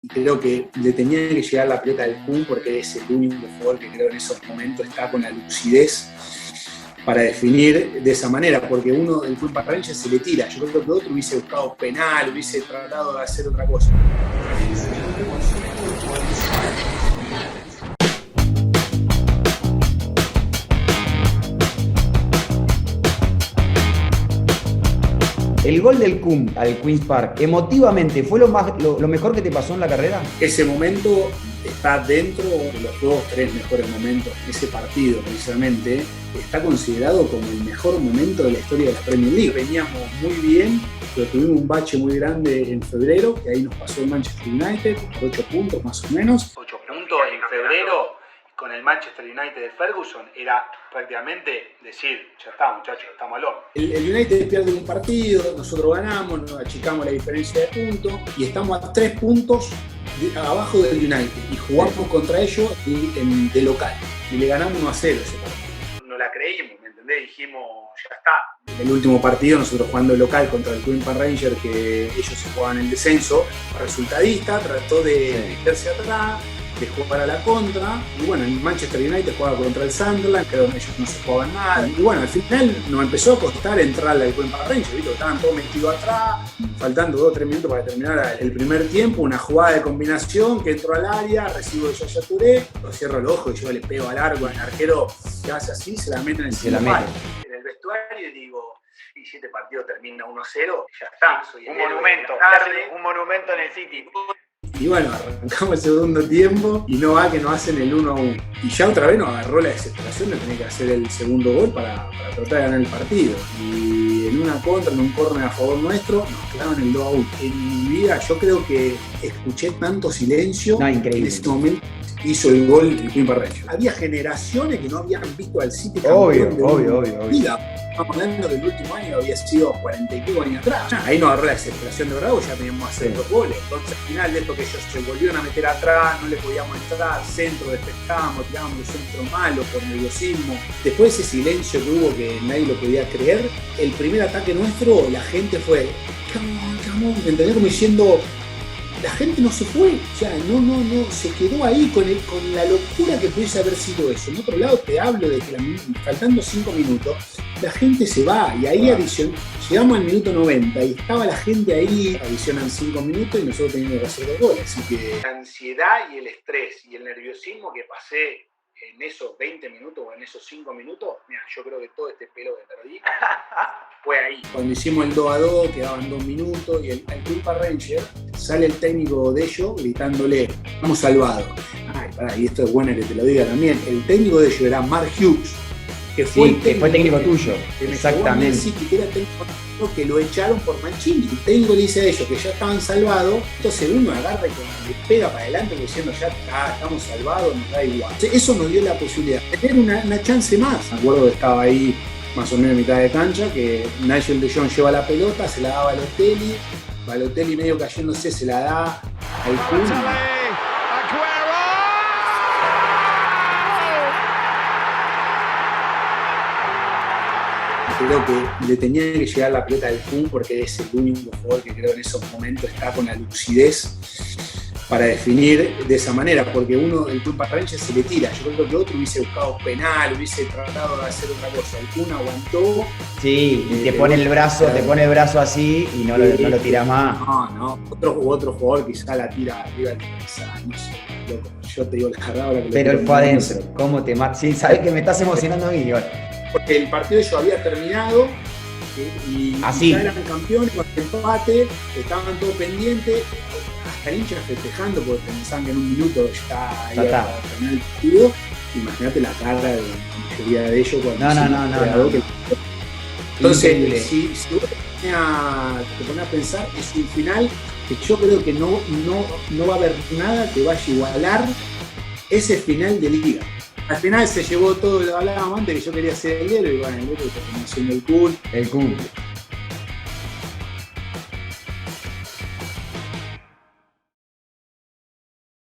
y creo que le tenía que llegar la pelota del Kun porque es el único jugador que creo en esos momentos está con la lucidez para definir de esa manera, porque uno, el Kun Parranche se le tira. Yo creo que otro hubiese buscado penal, hubiese tratado de hacer otra cosa. El gol del Kun al Queen's Park, emotivamente, ¿fue lo mejor que te pasó en la carrera? Ese momento está dentro de los 2-3 mejores momentos. Ese partido, precisamente, está considerado como el mejor momento de la historia de la Premier League. Veníamos muy bien, pero tuvimos un bache muy grande en febrero, que ahí nos pasó el Manchester United, por 8 puntos más o menos. 8 puntos en febrero. Con el Manchester United de Ferguson era prácticamente decir, ya está muchachos, estamos al horno. El United pierde un partido, nosotros ganamos, nos achicamos la diferencia de puntos y estamos a 3 puntos abajo del United y jugamos contra ellos de local y le ganamos 1-0 ese partido. No la creímos, ¿me entendés? Dijimos, ya está. El último partido, nosotros jugando local contra el Queen's Park Rangers, que ellos se jugaban el descenso, resultadista, trató de meterse atrás, de jugar a la contra, y bueno, el Manchester United jugaba contra el Sunderland, que ellos no se jugaban nada, y bueno, al final nos empezó a costar entrarle al Queen's Park Rangers, ¿viste? Estaban todos metidos atrás, faltando 2 o 3 minutos para terminar el primer tiempo, una jugada de combinación que entró al área, recibo de Yaya Touré, lo cierro el ojo y yo le pego al arco, al arquero que hace así, se la meten en el palo. En el vestuario digo, y si este partido termina 1-0, ya está, soy un monumento en el City. Y bueno, arrancamos el segundo tiempo y no va que nos hacen el 1-1. Y ya otra vez nos agarró la desesperación de tener que hacer el segundo gol para tratar de ganar el partido. Y en una contra, en un córner a favor nuestro, nos clavan el 2-1. En mi vida yo creo que escuché tanto silencio increíble. En ese momento hizo el gol el Queen's Park Rangers. Había generaciones que no habían visto al City campeón obvio. Estamos hablando que el último año había sido 40 y pico años atrás. Ahí nos agarró la desesperación de Bravo, ya teníamos que hacer 2 goles. Entonces al final de esto que ellos se volvieron a meter atrás, no le podíamos entrar, centro, despejamos, tirábamos los centros malos por nerviosismo. Después de ese silencio que hubo que nadie lo podía creer, el primer ataque nuestro, la gente fue, come on, ¿entendés? Como diciendo, la gente no se fue, o sea, no, se quedó ahí con la locura que pudiese haber sido eso. En otro lado te hablo de que faltando 5 minutos, la gente se va y ahí llegamos al minuto 90 y estaba la gente ahí, adicionan 5 minutos y nosotros teníamos que hacer 2 goles. Así que la ansiedad y el estrés y el nerviosismo que pasé en esos 20 minutos o en esos 5 minutos, mira, yo creo que todo este pelo que perdí fue ahí. Cuando hicimos el 2-2, quedaban 2 minutos y el Queen's Park Rangers, sale el técnico de ellos gritándole, estamos salvados. Ay, pará, y esto es bueno que te lo diga también. El técnico de ellos era Mark Hughes, que fue el técnico tuyo. Exactamente. City, que era el técnico que lo echaron por Mancini. El técnico le dice a ellos que ya estaban salvados, entonces uno agarra y le pega para adelante diciendo ya estamos salvados, nos da igual. Eso nos dio la posibilidad de tener una chance más. Me acuerdo que estaba ahí más o menos en mitad de cancha, que Nigel de Jong lleva la pelota, se la daba a Balotelli medio cayéndose, se la da al Kun. Creo que le tenía que llegar la pelota del Kun porque es el único jugador que creo en esos momentos está con la lucidez para definir de esa manera, porque uno, el Queen's Park Rangers se le tira. Yo creo que otro hubiese buscado penal, hubiese tratado de hacer otra cosa. El Kun aguantó. Sí, y te pone el brazo así y no lo tira más. No. Otro jugador quizá la tira arriba del travesaño, no sé, loco. Yo te digo la carrera. Pero él fue adentro. ¿Cómo te mata? Sí, sabes que me estás emocionando a mí, igual. Porque el partido yo había terminado y ya eran campeones con el empate, estaban todos pendientes, hasta el hincha festejando porque pensaban que en un minuto ya iba a terminar el partido. Imagínate la cara de la mayoría de ellos cuando no. Entonces, si vos te pones a pensar, es un final que yo creo que no va a haber nada que vaya a igualar ese final de liga. Al final se llevó todo lo que hablábamos antes, que yo quería ser el héroe, y bueno, el héroe terminó siendo el Kun.